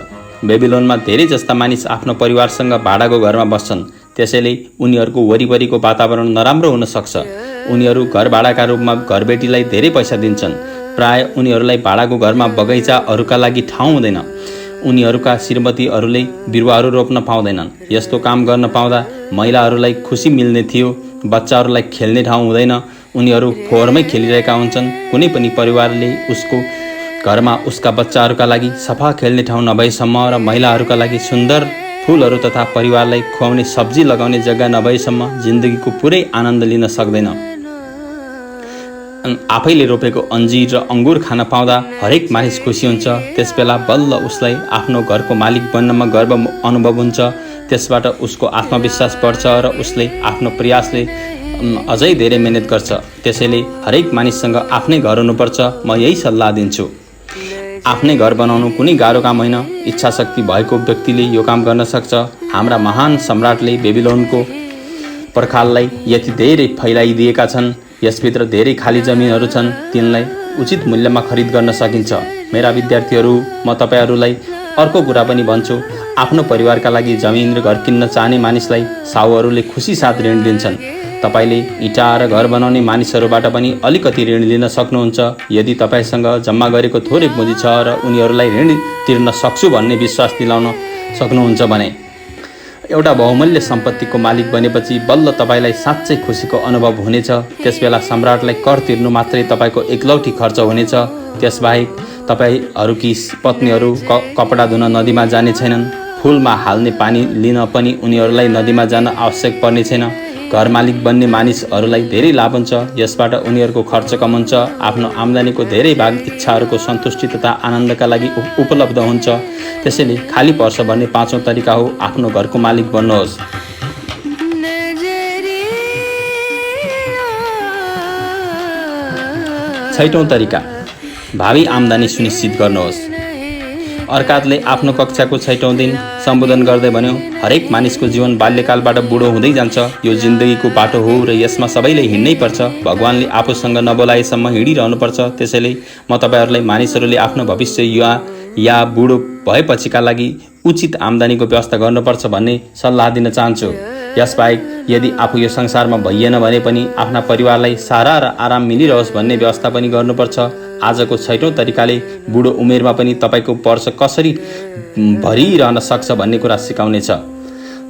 बेबिलोनमा धेरै जस्ता मानिस आफ्नो परिवारसँग भाडाको घरमा बस्छन्। त्यसैले उनीहरूको वरिपरिको वातावरण नराम्रो हुन सक्छ। उनीहरू घर भाडाका रूपमा घरबेटीलाई धेरै पैसा दिन्छन्। प्राय उनीहरूलाई भाडाको घरमा बगैँचाहरूका लागि ठाउँ हुँदैन। उनीहरूका श्रीमतीहरूले बिरुवाहरू रोप्न पाउँदैनन्। यस्तो काम गर्न पाउँदा महिलाहरूलाई खुसी मिल्ने थियो। बच्चाहरूलाई खेल्ने ठाउँ हुँदैन। उनीहरू फोहोरमै खेलिरहेका हुन्छन्। कुनै पनि परिवारले उसको घरमा उसका बच्चाहरूका लागि सफा खेल्ने ठाउँ नभएसम्म र महिलाहरूका लागि सुन्दर फुलहरू तथा परिवारलाई खुवाउने सब्जी लगाउने जग्गा नभएसम्म जिन्दगीको पुरै आनन्द लिन सक्दैन। आफैले रोपेको अन्जीर र अङ्गुर खान पाउँदा हरेक मानिस खुसी हुन्छ। त्यसबेला बल्ल उसलाई आफ्नो घरको मालिक बन्नमा गर्व अनुभव हुन्छ। त्यसबाट उसको आत्मविश्वास बढ्छ र उसले आफ्नो प्रयासले अझै धेरै मेहनत गर्छ। त्यसैले हरेक मानिससँग आफ्नै घर हुनुपर्छ। म यही सल्लाह दिन्छु। आफ्नै घर बनाउनु कुनै गाह्रो काम होइन। इच्छा शक्ति भएको व्यक्तिले यो काम गर्न सक्छ। हाम्रा महान सम्राटले बेबिलोनको पर्खाललाई यति धेरै फैलाइदिएका छन्। यसभित्र धेरै खाली जमिनहरू छन्। तिनलाई उचित मूल्यमा खरिद गर्न सकिन्छ। मेरा विद्यार्थीहरू, म तपाईहरूलाई अर्को कुरा पनि भन्छु। आफ्नो परिवारका लागि जमिन र घर किन्न चाहने मानिसलाई साहुहरूले खुसी साथ ऋण दिन्छन्। तपाईले इँटा र घर बनाउने मानिसहरूबाट पनि अलिकति ऋण लिन सक्नुहुन्छ। यदि तपाईसँग जम्मा गरेको थोरै पुँजी छ र उनीहरूलाई ऋण तिर्न सक्छु भन्ने विश्वास दिलाउन सक्नुहुन्छ भने, एउटा बहुमूल्य सम्पत्तिको मालिक बनेपछि बल्ल तपाईँलाई साँच्चै खुसीको अनुभव हुनेछ। त्यसबेला सम्राटलाई कर तिर्नु मात्रै तपाईँको एकलौटी खर्च हुनेछ। त्यसबाहेक तपाईँहरूकी पत्नीहरू कपडा धुन नदीमा जाने छैनन्। फुलमा हाल्ने पानी लिन पनि उनीहरूलाई नदीमा जान आवश्यक पर्ने छैन। घर मालिक बन्ने मानिसहरूलाई धेरै लाभ हुन्छ। यसबाट उनीहरूको खर्च कम हुन्छ। आफ्नो आम्दानीको धेरै भाग इच्छाहरूको सन्तुष्टि तथा आनन्दका लागि उपलब्ध हुन्छ। त्यसैले खाली पर्छ भन्ने 5औं तरिका हो, आफ्नो घरको मालिक बन्नुहोस्। 6औं तरिका, भावी आम्दानी सुनिश्चित गर्नुहोस्। अर्कातले आफ्नो कक्षाको 6औं दिन सम्बोधन गर्दै भन्यो, हरेक मानिसको जीवन बाल्यकालबाट बुढो हुँदै जान्छ। यो जिन्दगीको बाटो हो र यसमा सबैले हिँड्नै पर्छ। भगवानले आफूसँग नबोलाएसम्म हिँडिरहनुपर्छ। त्यसैले म तपाईहरूलाई मानिसहरूले आफ्नो भविष्य या बुढो भएपछिका लागि उचित आम्दानीको व्यवस्था गर्नुपर्छ भन्ने सल्लाह दिन चाहन्छु। यसबाहेक यदि आफू यो संसारमा भइएन भने पनि आफ्ना परिवारलाई सारा र आराम मिलिरहोस् भन्ने व्यवस्था पनि गर्नुपर्छ। आजको 6औं तरिकाले बुढो उमेरमा पनि तपाईँको वर्ष कसरी भरिरहन सक्छ भन्ने कुरा सिकाउनेछ।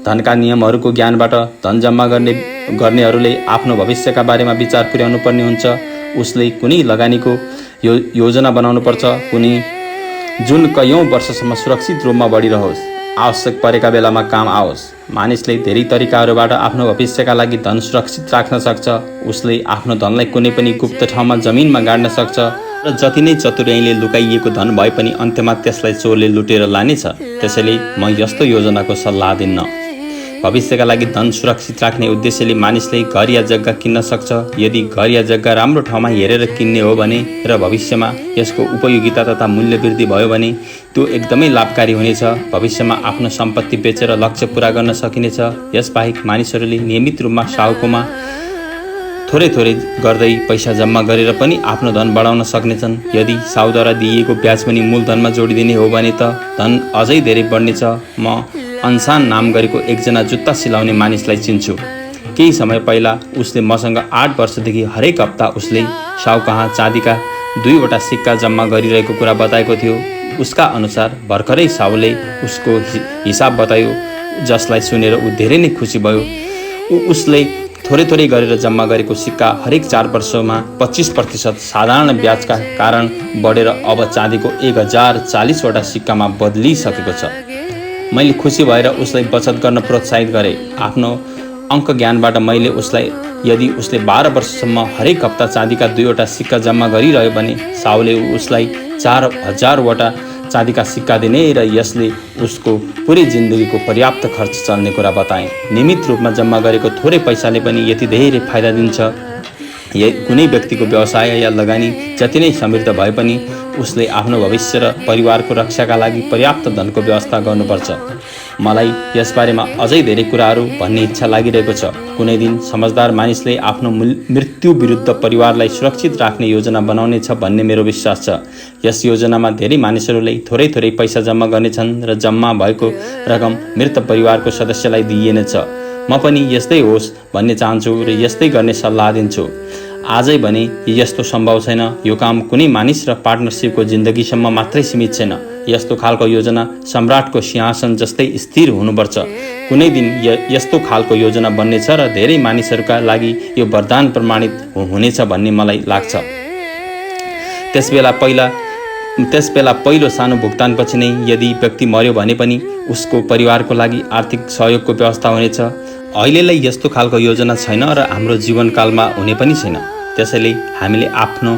धनका नियमहरूको ज्ञानबाट धन जम्मा गर्नेहरूले आफ्नो भविष्यका बारेमा विचार पुर्याउनु पर्ने हुन्छ। उसले कुनै लगानीको योजना बनाउनुपर्छ, कुनै जुन कयौं वर्षसम्म सुरक्षित रूपमा बढिरहोस्, आवश्यक परेका बेलामा काम आओस्। मानिसले धेरै तरिकाहरूबाट आफ्नो भविष्यका लागि धन सुरक्षित राख्न सक्छ। उसले आफ्नो धनलाई कुनै पनि गुप्त ठाउँमा जमिनमा गाड्न सक्छ र जति नै चतुर्याइले लुकाइएको धन भए पनि अन्त्यमा त्यसलाई चोरले लुटेर लानेछ। त्यसैले म यस्तो योजनाको सल्लाह दिन्न। भविष्यका लागि धन सुरक्षित राख्ने उद्देश्यले मानिसले घर या जग्गा किन्न सक्छ। यदि घर या जग्गा राम्रो ठाउँमा हेरेर किन्ने हो भने र भविष्यमा यसको उपयोगिता तथा मूल्य वृद्धि भयो भने त्यो एकदमै लाभकारी हुनेछ। भविष्यमा आफ्नो सम्पत्ति बेचेर लक्ष्य पूरा गर्न सकिनेछ। यसबाहेक मानिसहरूले नियमित रूपमा साहुकोमा थोरै थोरै गर्दै पैसा जम्मा गरेर पनि आफ्नो धन बढाउन सक्नेछन्। यदि साहुद्वारा दिइएको ब्याज पनि मूलधनमा जोडिदिने हो भने त धन अझै धेरै बढ्नेछ। म अन्सान नाम गरेको एकजना जुत्ता सिलाउने मानिसलाई चिन्छु। केही समय पहिला उसले मसँग 8 वर्षदेखि हरेक हप्ता उसले साहु कहाँ चाँदीका 2वटा सिक्का जम्मा गरिरहेको कुरा बताएको थियो। उसका अनुसार भर्खरै साहुले उसको हिसाब बतायो, जसलाई सुनेर ऊ धेरै नै खुसी भयो। उसले थोरै थोरै गरेर जम्मा गरेको सिक्का हरेक 4 वर्षमा 25% साधारण ब्याजका कारण बढेर अब चाँदीको 1040वटा सिक्कामा बदलिसकेको छ। मैले खुसी भएर उसलाई बचत गर्न प्रोत्साहित गरेँ। आफ्नो अङ्क ज्ञानबाट मैले उसलाई यदि उसले 12 वर्षसम्म हरेक हप्ता चाँदीका 2वटा सिक्का जम्मा गरिरह्यो भने साहुले उसलाई 4000वटा चाँदीका सिक्का दिने र यसले उसको पुरै जिन्दगीको पर्याप्त खर्च चल्ने कुरा बताएँ। नियमित रूपमा जम्मा गरेको थोरै पैसाले पनि यति धेरै फाइदा दिन्छ। कुनै व्यक्तिको व्यवसाय या लगानी जति नै समृद्ध भए पनि उसले आफ्नो भविष्य र परिवारको रक्षाका लागि पर्याप्त धनको व्यवस्था गर्नुपर्छ। मलाई यसबारेमा अझै धेरै कुराहरू भन्ने इच्छा लागिरहेको छ। कुनै दिन समझदार मानिसले आफ्नो मृत्यु विरुद्ध परिवारलाई सुरक्षित राख्ने योजना बनाउनेछ भन्ने मेरो विश्वास छ। यस योजनामा धेरै मानिसहरूले थोरै थोरै पैसा जम्मा गर्नेछन् र जम्मा भएको रकम मृत परिवारको सदस्यलाई दिइनेछ। म पनि यस्तै होस् भन्ने चाहन्छु र यस्तै गर्ने सल्लाह दिन्छु। आजै भने यस्तो सम्भव छैन। यो काम कुनै मानिस र पार्टनरसिपको जिन्दगीसम्म मात्रै सीमित छैन। यस्तो खालको योजना सम्राटको सिंहासन जस्तै स्थिर हुनुपर्छ। कुनै दिन यस्तो खालको योजना बन्नेछ र धेरै मानिसहरूका लागि यो वरदान प्रमाणित हुनेछ भन्ने मलाई लाग्छ। त्यसबेला पहिलो सानो भुक्तानपछि नै यदि व्यक्ति मर्यो भने पनि उसको परिवारको लागि आर्थिक सहयोगको व्यवस्था हुनेछ। अहिलेलाई यस्तो खालको योजना छैन र हाम्रो जीवनकालमा हुने पनि छैन। त्यसैले हामीले आफ्नो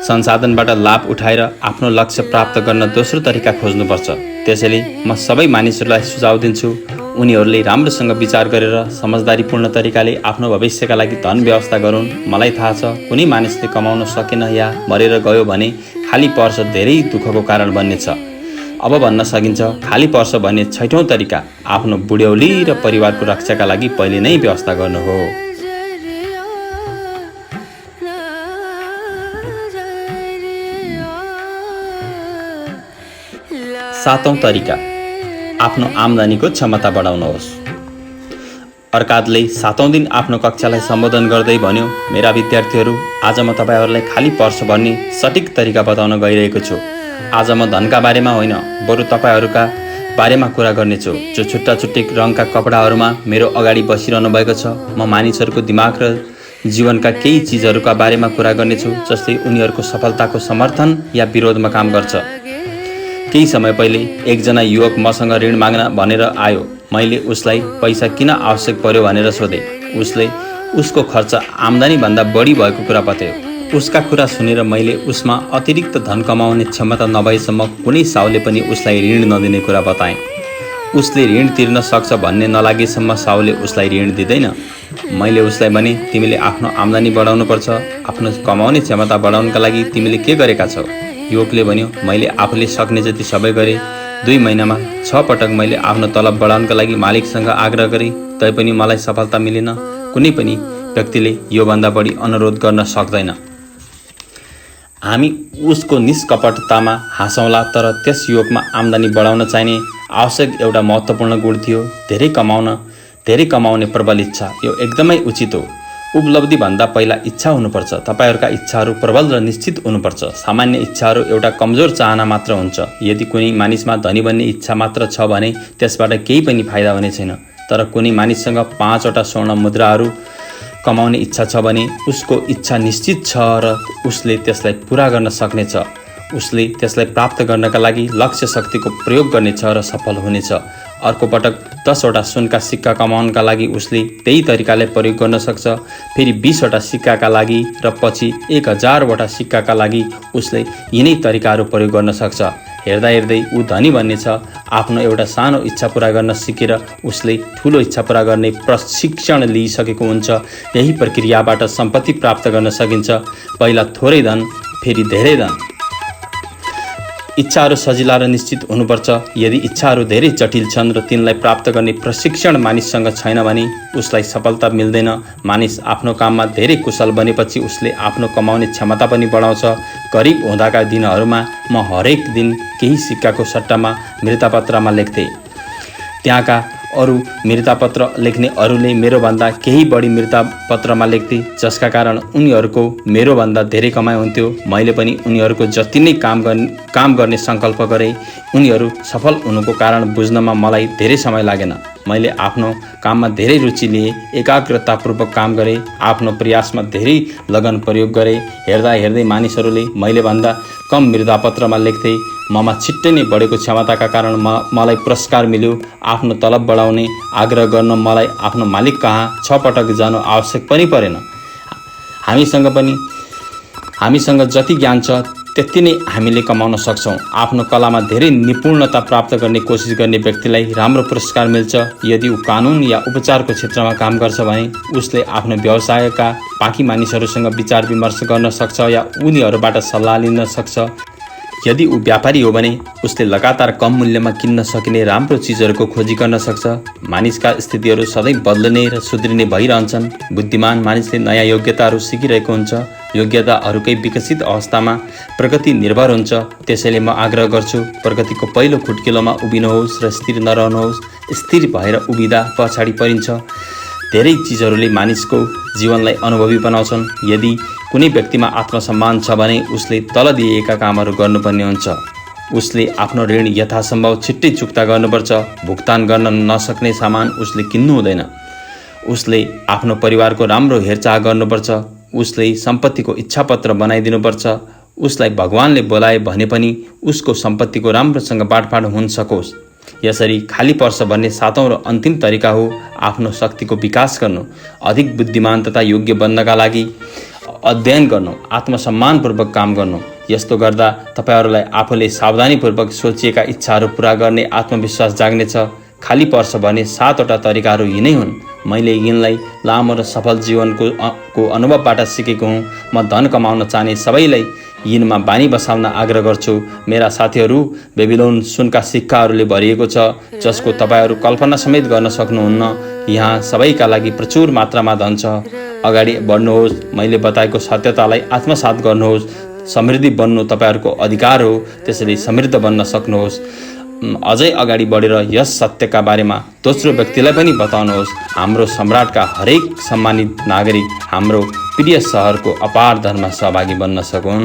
संसाधनबाट लाभ उठाएर आफ्नो लक्ष्य प्राप्त गर्न दोस्रो तरिका खोज्नुपर्छ। त्यसैले म सबै मानिसहरूलाई सुझाव दिन्छु, उनीहरूले राम्रोसँग विचार गरेर समझदारीपूर्ण तरिकाले आफ्नो भविष्यका लागि धन व्यवस्था गरून्। मलाई थाहा छ कुनै मानिसले कमाउन सकेन या मरेर गयो भने खाली पर्छ धेरै दुःखको कारण बन्नेछ। अब भन्न सकिन्छ खाली पर्छ भन्ने 6औं तरिका आफ्नो बुढ्यौली र परिवारको रक्षाका लागि पहिले नै व्यवस्था गर्नु हो। 7औं तरिका आफ्नो आम्दानीको क्षमता बढाउनुहोस्। अर्कादले 7औं दिन आफ्नो कक्षालाई सम्बोधन गर्दै भन्यो, मेरा विद्यार्थीहरू, आज म तपाईहरूलाई खाली पर्छ भन्ने सठिक तरिका बताउन गइरहेको छु। आज म धनका बारेमा होइन, बरु तपाईहरूका बारेमा कुरा गर्नेछु जो छुट्टा छुट्टै रङका कपडाहरूमा मेरो अगाडि बसिरहनु भएको छ। म मानिसहरूको दिमाग र जीवनका केही चिजहरूका बारेमा कुरा गर्नेछु जसले उनीहरूको सफलताको समर्थन या विरोधमा काम गर्छ। केही समय पहिले एकजना युवक मसँग ऋण माग्न भनेर आयो। मैले उसलाई पैसा किन आवश्यक पर्यो भनेर सोधेँ। उसले उसको खर्च आम्दानीभन्दा बढी भएको कुरा बतायो। उसका कुरा सुनेर मैले उसमा अतिरिक्त धन कमाउने क्षमता नभएसम्म कुनै साहुले पनि उसलाई ऋण नदिने कुरा बताएँ। उसले ऋण तिर्न सक्छ भन्ने नलागेसम्म साहुले उसलाई ऋण दिँदैन। मैले उसलाई भने, तिमीले आफ्नो आम्दानी बढाउनुपर्छ। आफ्नो कमाउने क्षमता बढाउनका लागि तिमीले के गरेका छौ? युवकले भन्यो, मैले आफूले सक्ने जति सबै गरेँ। 2 महिनामा 6 पटक मैले आफ्नो तलब बढाउनका लागि मालिकसँग आग्रह गरेँ, तैपनि मलाई सफलता मिलेन। कुनै पनि व्यक्तिले योभन्दा बढी अनुरोध गर्न सक्दैन। हामी उसको निष्कपटतामा हाँसौँला, तर त्यस युवकमा आम्दानी बढाउन चाहिने आवश्यक एउटा महत्त्वपूर्ण गुण थियो, धेरै कमाउने प्रबल इच्छा। यो एकदमै उचित हो। उपलब्धिभन्दा पहिला इच्छा हुनुपर्छ। तपाईँहरूका इच्छाहरू प्रबल र निश्चित हुनुपर्छ। सामान्य इच्छाहरू एउटा कमजोर चाहना मात्र हुन्छ। यदि कुनै मानिसमा धनी बन्ने इच्छा मात्र छ भने त्यसबाट केही पनि फाइदा हुने छैन। तर कुनै मानिससँग 5 वटा स्वर्ण मुद्राहरू कमाउने इच्छा छ भने उसको इच्छा निश्चित छ र उसले त्यसलाई पुरा गर्न सक्नेछ। उसले त्यसलाई प्राप्त गर्नका लागि लक्ष्य शक्तिको प्रयोग गर्नेछ र सफल हुनेछ। अर्को पटक 10 वटा सुनका सिक्का कमाउनका लागि उसले त्यही तरिकाले प्रयोग गर्न सक्छ। फेरि 20 वटा सिक्काका लागि र पछि 1000 वटा सिक्काका लागि उसले यिनै तरिकाहरू प्रयोग गर्न सक्छ। हेर्दा हेर्दै ऊ धनी बन्नेछ। आफ्नो एउटा सानो इच्छा पूरा गर्न सिकेर उसले ठुलो इच्छा पूरा गर्ने प्रशिक्षण लिइसकेको हुन्छ। यही प्रक्रियाबाट सम्पत्ति प्राप्त गर्न सकिन्छ। पहिला थोरै धन, फेरि धेरै धन। इच्छाहरू सजिला र निश्चित हुनुपर्छ। यदि इच्छाहरू धेरै जटिल छन् र तिनलाई प्राप्त गर्ने प्रशिक्षण मानिससँग छैन भने उसलाई सफलता मिल्दैन। मानिस आफ्नो काममा धेरै कुशल बनेपछि उसले आफ्नो कमाउने क्षमता पनि बढाउँछ। गरिब हुँदाका दिनहरूमा म हरेक दिन केही सिक्काको सट्टामा मृतापत्रमा लेख्थेँ। त्यहाँका अरू मृतापत्र लेख्ने अरूले मेरोभन्दा केही बढी मृतापत्रमा लेख्थे, जसका कारण उनीहरूको मेरोभन्दा धेरै कमाइ हुन्थ्यो। मैले पनि उनीहरूको जति नै काम गर्ने सङ्कल्प गरेँ। उनीहरू सफल हुनुको कारण बुझ्नमा मलाई धेरै समय लागेन। मैले आफ्नो काममा धेरै रुचि लिएँ, एकाग्रतापूर्वक काम गरेँ, आफ्नो प्रयासमा धेरै लगन प्रयोग गरेँ। हेर्दा हेर्दै मानिसहरूले मैले भन्दा कम मृतापत्रमा लेख्थे। ममा छिट्टै नै बढेको क्षमताका कारण मलाई पुरस्कार मिल्यो। आफ्नो तलब बढाउने आग्रह गर्न मलाई आफ्नो मालिक कहाँ 6 पटक जानु आवश्यक पनि परेन। हामीसँग जति ज्ञान छ त्यति नै हामीले कमाउन सक्छौँ। आफ्नो कलामा धेरै निपुणता प्राप्त गर्ने कोसिस गर्ने व्यक्तिलाई राम्रो पुरस्कार मिल्छ। यदि ऊ कानुन या उपचारको क्षेत्रमा काम गर्छ भने उसले आफ्नो व्यवसायका बाँकी मानिसहरूसँग विचार विमर्श गर्न सक्छ या उनीहरूबाट सल्लाह लिन सक्छ। यदि ऊ व्यापारी हो भने उसले लगातार कम मूल्यमा किन्न सकिने राम्रो चिजहरूको खोजी गर्न सक्छ। मानिसका स्थितिहरू सधैँ बदल्ने र सुध्रिने भइरहन्छन्। बुद्धिमान मानिसले नयाँ योग्यताहरू सिकिरहेको हुन्छ। योग्यताहरूकै विकसित अवस्थामा प्रगति निर्भर हुन्छ। त्यसैले म आग्रह गर्छु, प्रगतिको पहिलो खुट्किलोमा उभिनुहोस् र स्थिर नरहनुहोस्। स्थिर भएर उभिँदा पछाडि परिन्छ। धेरै चिजहरूले मानिसको जीवनलाई अनुभवी बनाउँछन्। यदि कुनै व्यक्तिमा आत्मसम्मान छ भने उसले तल दिएका कामहरू गर्नुपर्ने हुन्छ। उसले आफ्नो ऋण यथासम्भव छिट्टै चुक्ता गर्नुपर्छ। भुक्तान गर्न नसक्ने सामान उसले किन्नु हुँदैन। उसले आफ्नो परिवारको राम्रो हेरचाह गर्नुपर्छ। उसले सम्पत्तिको इच्छापत्र बनाइदिनुपर्छ। उसलाई भगवानले बोलाए भने पनि उसको सम्पत्तिको राम्रोसँग बाँडफाँड हुन सकोस्। यसरी खाली पर्छ भन्ने 7औं र अन्तिम तरिका हो आफ्नो शक्तिको विकास गर्नु। अधिक बुद्धिमान तथा योग्य बन्नका लागि अध्ययन गर्नु, आत्मसम्मानपूर्वक काम गर्नु। यस्तो गर्दा तपाईहरूलाई आफूले सावधानीपूर्वक सोचिएका इच्छाहरू पूरा गर्ने आत्मविश्वास जाग्नेछ। खाली पर्छ भने 7 वटा तरिकाहरू यिनै हुन्। मैले यिनलाई लामो र सफल जीवनको अनुभवबाट सिकेको हुँ। म धन कमाउन चाहने सबैलाई यिनमा बानी बसाल्न आग्रह गर्छु। मेरा साथीहरू, बेबिलोन सुनका सिक्काहरूले भरिएको छ, जसको तपाईँहरू कल्पना समेत गर्न सक्नुहुन्न। यहाँ सबैका लागि प्रचुर मात्रामा धन छ। अगाडि बढ्नुहोस्। मैले बताएको सत्यतालाई आत्मसात गर्नुहोस्। समृद्धि बन्नु तपाईँहरूको अधिकार हो। त्यसैले समृद्ध बन्न सक्नुहोस्। अझै अगाडि बढेर यस सत्यका बारेमा दोस्रो व्यक्तिलाई पनि बताउनुहोस्। हाम्रो सम्राटका हरेक सम्मानित नागरिक हाम्रो प्रिय सहरको अपार धनमा सहभागी बन्न सकुन्।